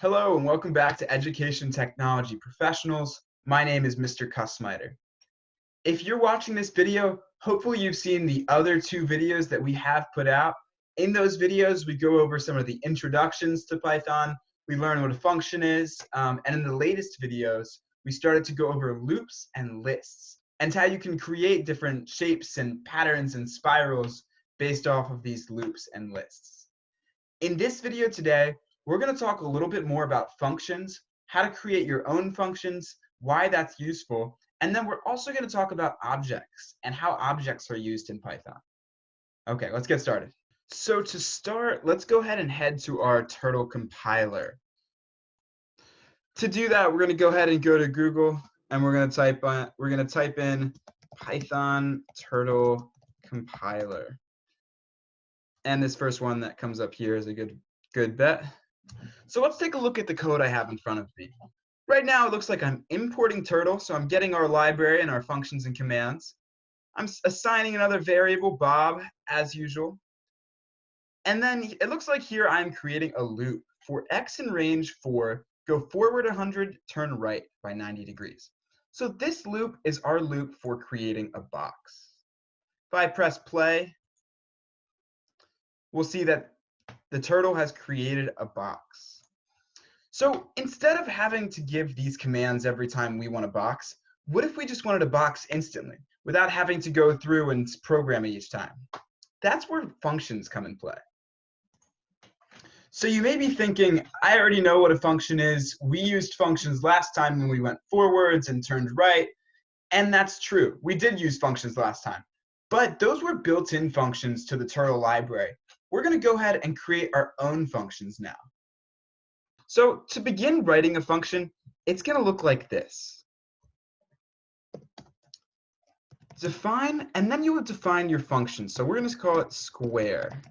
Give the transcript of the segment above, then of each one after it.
Hello and welcome back to Education Technology Professionals. My name is Mr. Kussmeiter. If you're watching this video, hopefully you've seen the other two videos that we have put out. In those videos, we go over some of the introductions to Python, we learn what a function is, and in the latest videos, we started to go over loops and lists, and how you can create different shapes and patterns and spirals based off of these loops and lists. In this video today, we're going to talk a little bit more about functions, how to create your own functions, why that's useful, and then we're also going to talk about objects and how objects are used in Python. Okay, let's get started. So to start, let's go ahead and head to our Turtle compiler. To do that, we're going to go ahead and go to Google and we're going to type in Python Turtle compiler. And this first one that comes up here is a good bet. So let's take a look at the code I have in front of me. Right now it looks like I'm importing Turtle, so I'm getting our library and our functions and commands. I'm assigning another variable, Bob, as usual. And then it looks like here I'm creating a loop for x in range 4, go forward 100, turn right by 90 degrees. So this loop is our loop for creating a box. If I press play, we'll see that the Turtle has created a box. So instead of having to give these commands every time we want a box, what if we just wanted a box instantly without having to go through and program it each time? That's where functions come in play. So you may be thinking, I already know what a function is. We used functions last time when we went forwards and turned right. And that's true. We did use functions last time. But those were built-in functions to the Turtle library. We're going to go ahead and create our own functions now. So to begin writing a function, it's going to look like this. Define, and then you will define your function. So we're going to call it square.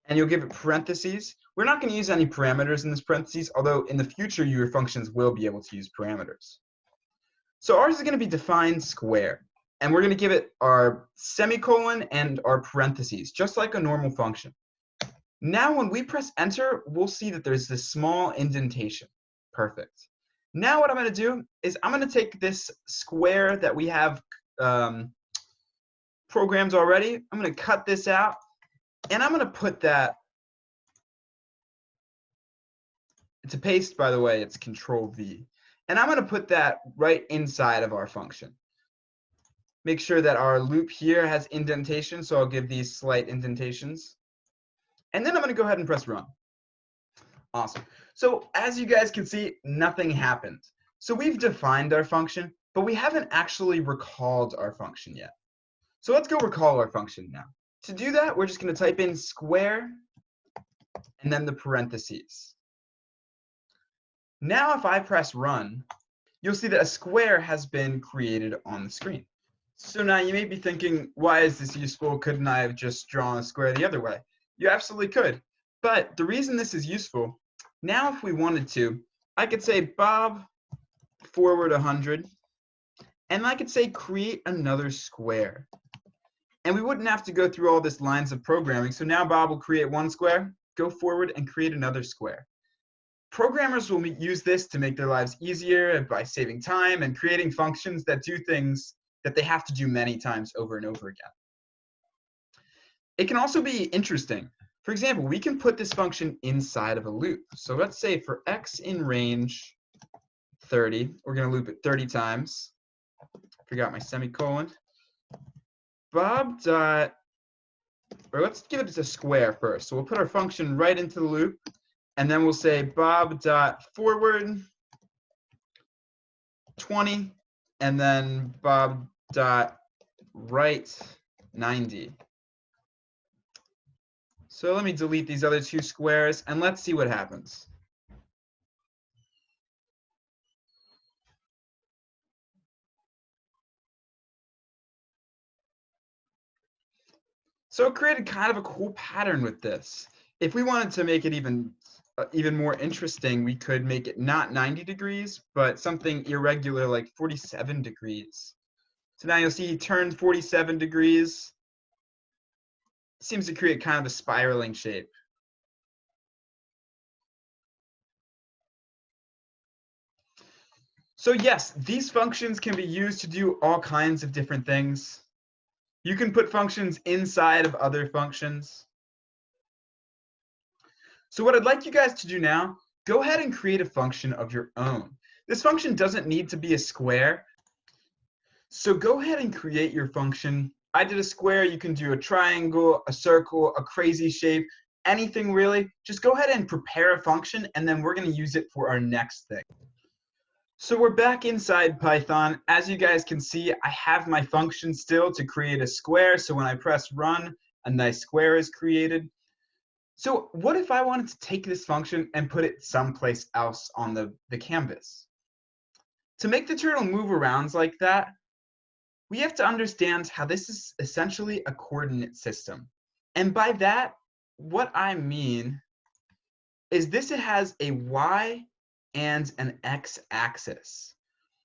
And you'll give it parentheses. We're not going to use any parameters in this parentheses, although in the future your functions will be able to use parameters. So ours is going to be define square. And we're going to give it our semicolon and our parentheses, just like a normal function. Now when we press enter, we'll see that there's this small indentation. Perfect. Now what I'm going to do is I'm going to take this square that we have programmed already. I'm going to cut this out, and I'm going to put that, to paste, by the way, it's Control V. And I'm going to put that right inside of our function. Make sure that our loop here has indentation, so I'll give these slight indentations. And then I'm going to go ahead and press run. Awesome. So as you guys can see, nothing happened. So we've defined our function, but we haven't actually recalled our function yet. So let's go recall our function now. To do that, we're just going to type in square and then the parentheses. Now if I press run, you'll see that a square has been created on the screen. So now you may be thinking, why is this useful? Couldn't I have just drawn a square the other way? You absolutely could. But the reason this is useful, now if we wanted to, I could say Bob forward 100, and I could say create another square. And we wouldn't have to go through all this lines of programming. So now Bob will create one square, go forward and create another square. Programmers will use this to make their lives easier by saving time and creating functions that do things that they have to do many times over and over again. It can also be interesting. For example, we can put this function inside of a loop. So let's say for x in range 30, we're going to loop it 30 times. Forgot my semicolon. Bob dot, or let's give it a square first. So we'll put our function right into the loop, and then we'll say Bob dot forward 20, and then Bob dot right 90. So let me delete these other two squares, and let's see what happens. So it created kind of a cool pattern with this. If we wanted to make it even more interesting, we could make it not 90 degrees, but something irregular like 47 degrees. So now you'll see he turned 47 degrees. Seems to create kind of a spiraling shape. So yes, these functions can be used to do all kinds of different things. You can put functions inside of other functions. So what I'd like you guys to do now, go ahead and create a function of your own. This function doesn't need to be a square. So go ahead and create your function. I did a square, you can do a triangle, a circle, a crazy shape, anything really. Just go ahead and prepare a function, and then we're going to use it for our next thing. So we're back inside Python. As you guys can see, I have my function still to create a square. So when I press run, a nice square is created. So what if I wanted to take this function and put it someplace else on the canvas? To make the turtle move around like that, we have to understand how this is essentially a coordinate system. And by that, what I mean is this, it has a y and an x-axis.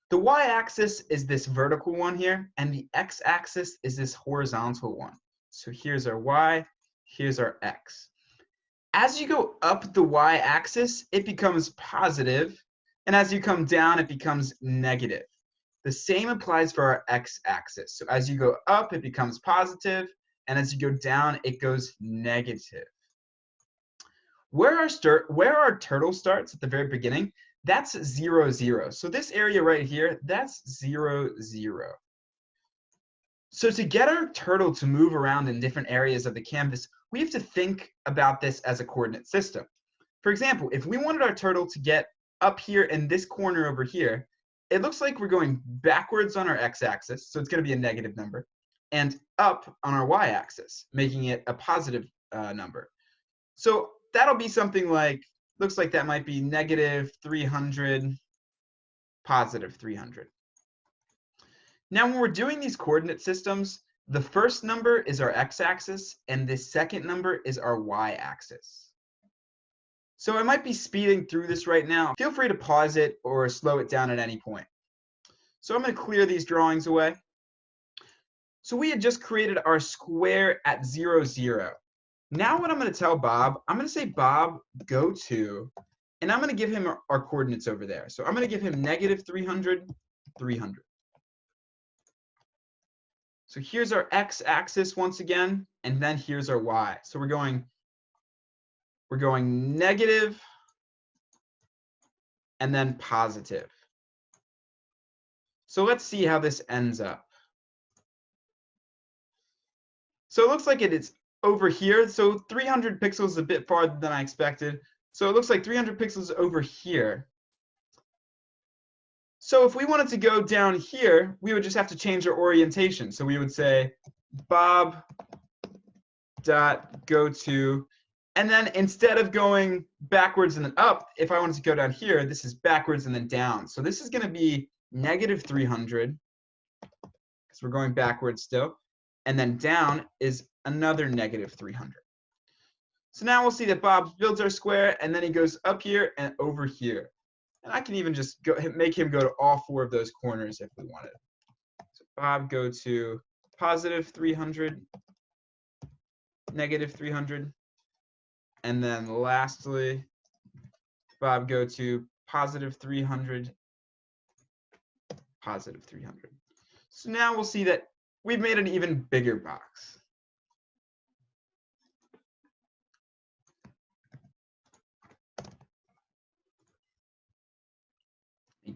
The y-axis is this vertical one here, and the x-axis is this horizontal one. So here's our y, here's our x. As you go up the y-axis, it becomes positive, and as you come down, it becomes negative. The same applies for our x-axis. So as you go up, it becomes positive, and as you go down, it goes negative. Where our turtle starts at the very beginning, that's 0, 0. So this area right here, that's 0, 0. So to get our turtle to move around in different areas of the canvas, we have to think about this as a coordinate system. For example, if we wanted our turtle to get up here in this corner over here, it looks like we're going backwards on our x-axis, so it's going to be a negative number, and up on our y-axis, making it a positive number. So that'll be something like, looks like that might be negative 300, positive 300. Now, when we're doing these coordinate systems, the first number is our x-axis, and the second number is our y-axis. So I might be speeding through this right now. Feel free to pause it or slow it down at any point. So I'm going to clear these drawings away. So we had just created our square at 0, 0. Now what I'm going to tell Bob, I'm going to say, Bob, go to, and I'm going to give him our coordinates over there. So I'm going to give him negative 300, 300. So here's our x-axis once again, and then here's our y. So we're going negative and then positive. So let's see how this ends up. So it looks like it is over here. So 300 pixels is a bit farther than I expected. So it looks like 300 pixels over here. So if we wanted to go down here, we would just have to change our orientation. So we would say Bob dot go to, and then instead of going backwards and then up, if I wanted to go down here, this is backwards and then down. So this is going to be negative 300, because we're going backwards still, and then down is another negative 300. So now we'll see that Bob builds our square, and then he goes up here and over here. And I can even just make him go to all 4 of those corners if we wanted. So Bob, go to positive 300, negative 300. And then lastly, Bob, go to positive 300, positive 300. So now we'll see that we've made an even bigger box.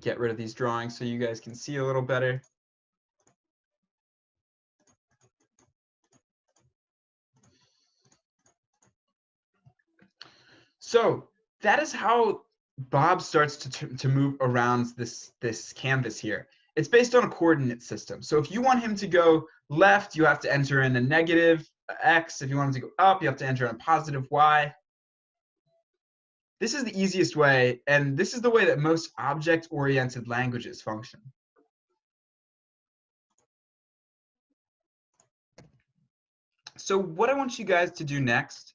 Get rid of these drawings so you guys can see a little better. So that is how Bob starts to move around this canvas here. It's based on a coordinate system. So if you want him to go left, you have to enter in a negative x. If you want him to go up, you have to enter in a positive y. This is the easiest way, and this is the way that most object-oriented languages function. So what I want you guys to do next,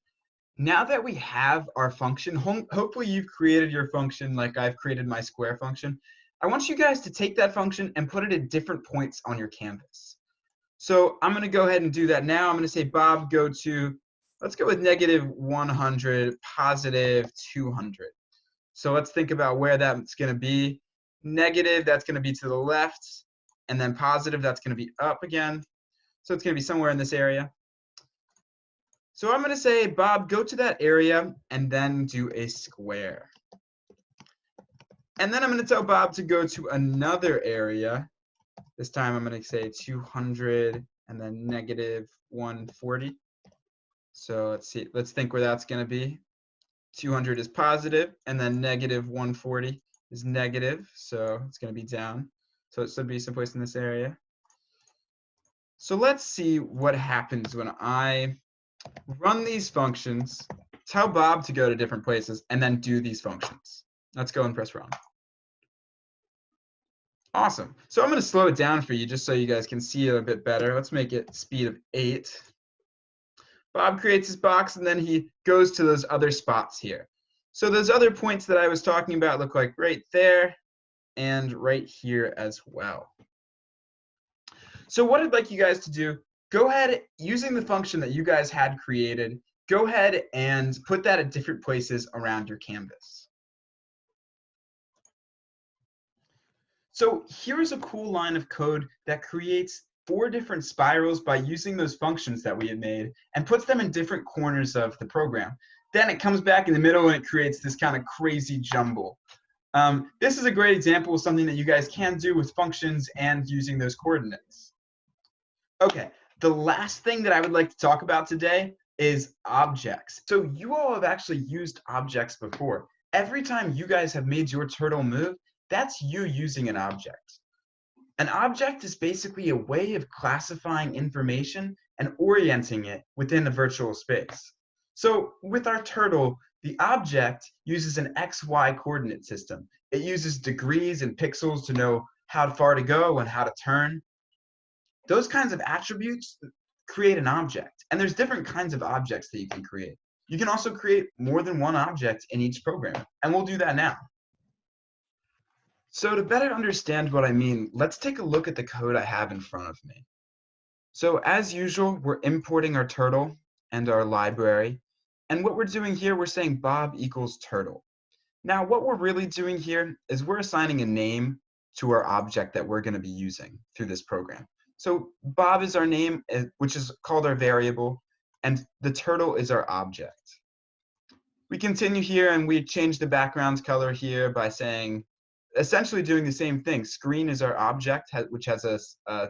now that we have our function, hopefully you've created your function like I've created my square function. I want you guys to take that function and put it at different points on your canvas. So I'm going to go ahead and do that now. I'm going to say, Bob, go to, let's go with negative 100, positive 200. So let's think about where that's going to be. Negative, that's going to be to the left. And then positive, that's going to be up again. So it's going to be somewhere in this area. So I'm going to say, Bob, go to that area and then do a square. And then I'm going to tell Bob to go to another area. This time I'm going to say 200 and then negative 140. So let's see, let's think where that's going to be. 200 is positive, and then negative 140 is negative, so it's going to be down. So it should be someplace in this area. So let's see what happens when I run these functions, tell Bob to go to different places, and then do these functions. Let's go and press run. Awesome. So I'm going to slow it down for you just so you guys can see it a bit better. Let's make it speed of 8. Bob creates his box, and then he goes to those other spots here. So those other points that I was talking about look like right there and right here as well. So what I'd like you guys to do, go ahead, using the function that you guys had created, go ahead and put that at different places around your canvas. So here's a cool line of code that creates 4 different spirals by using those functions that we had made and puts them in different corners of the program. Then it comes back in the middle and it creates this kind of crazy jumble. This is a great example of something that you guys can do with functions and using those coordinates. Okay, the last thing that I would like to talk about today is objects. So you all have actually used objects before. Every time you guys have made your turtle move, that's you using an object. An object is basically a way of classifying information and orienting it within a virtual space. So with our turtle, the object uses an XY coordinate system. It uses degrees and pixels to know how far to go and how to turn. Those kinds of attributes create an object. And there's different kinds of objects that you can create. You can also create more than one object in each program. And we'll do that now. So to better understand what I mean, let's take a look at the code I have in front of me. So as usual, we're importing our turtle and our library. And what we're doing here, we're saying Bob equals turtle. Now, what we're really doing here is we're assigning a name to our object that we're going to be using through this program. So Bob is our name, which is called our variable, and the turtle is our object. We continue here and we change the background color here by saying, essentially doing the same thing. Screen is our object, which has a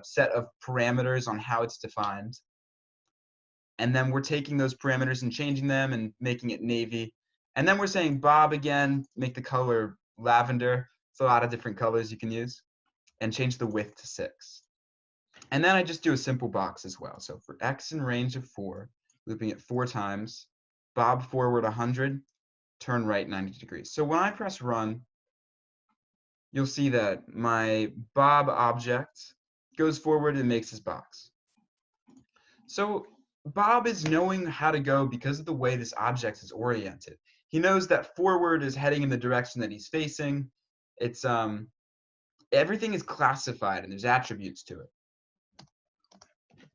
set of parameters on how it's defined. And then we're taking those parameters and changing them and making it navy. And then we're saying Bob again, make the color lavender. It's a lot of different colors you can use. And change the width to 6. And then I just do a simple box as well. So for x in range of 4, looping it 4 times, Bob forward 100, turn right 90 degrees. So when I press run, you'll see that my Bob object goes forward and makes his box. So Bob is knowing how to go because of the way this object is oriented. He knows that forward is heading in the direction that he's facing. It's everything is classified and there's attributes to it.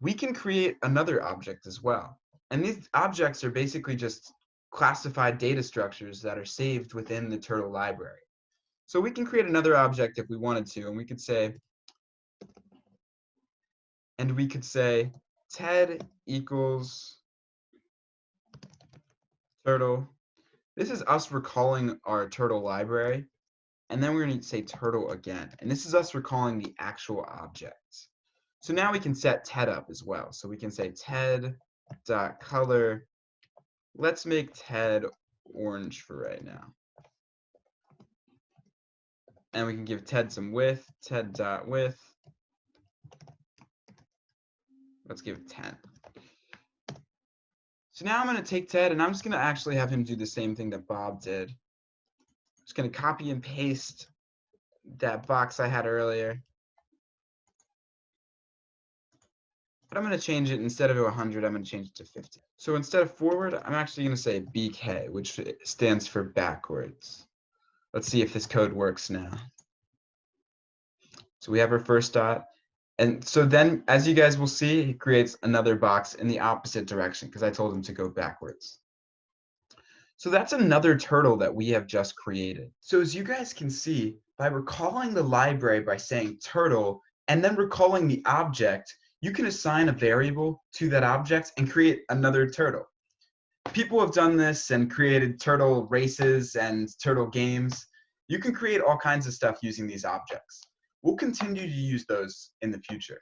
We can create another object as well. And these objects are basically just classified data structures that are saved within the turtle library. So we can create another object if we wanted to, and we could say Ted equals turtle. This is us recalling our turtle library, and then we're going to say turtle again. And this is us recalling the actual object. So now we can set Ted up as well. So we can say Ted.color. Let's make Ted orange for right now. And we can give Ted some width, Ted.width. Let's give it 10. So now I'm going to take Ted and I'm just going to actually have him do the same thing that Bob did. I'm just going to copy and paste that box I had earlier. But I'm going to change it, instead of 100, I'm going to change it to 50. So instead of forward, I'm actually going to say BK, which stands for backwards. Let's see if this code works now. So we have our first dot. And so then, as you guys will see, he creates another box in the opposite direction because I told him to go backwards. So that's another turtle that we have just created. So as you guys can see, By recalling the library by saying turtle and then recalling the object, you can assign a variable to that object and create another turtle. People have done this and created turtle races and turtle games. You can create all kinds of stuff using these objects. We'll continue to use those in the future.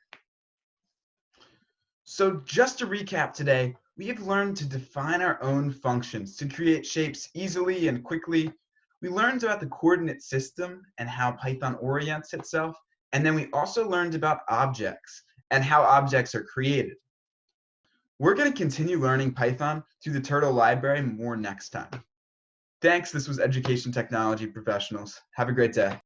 So just to recap today, we have learned to define our own functions to create shapes easily and quickly. We learned about the coordinate system and how Python orients itself. And then we also learned about objects and how objects are created. We're going to continue learning Python through the Turtle library more next time. Thanks. This was Education Technology Professionals. Have a great day.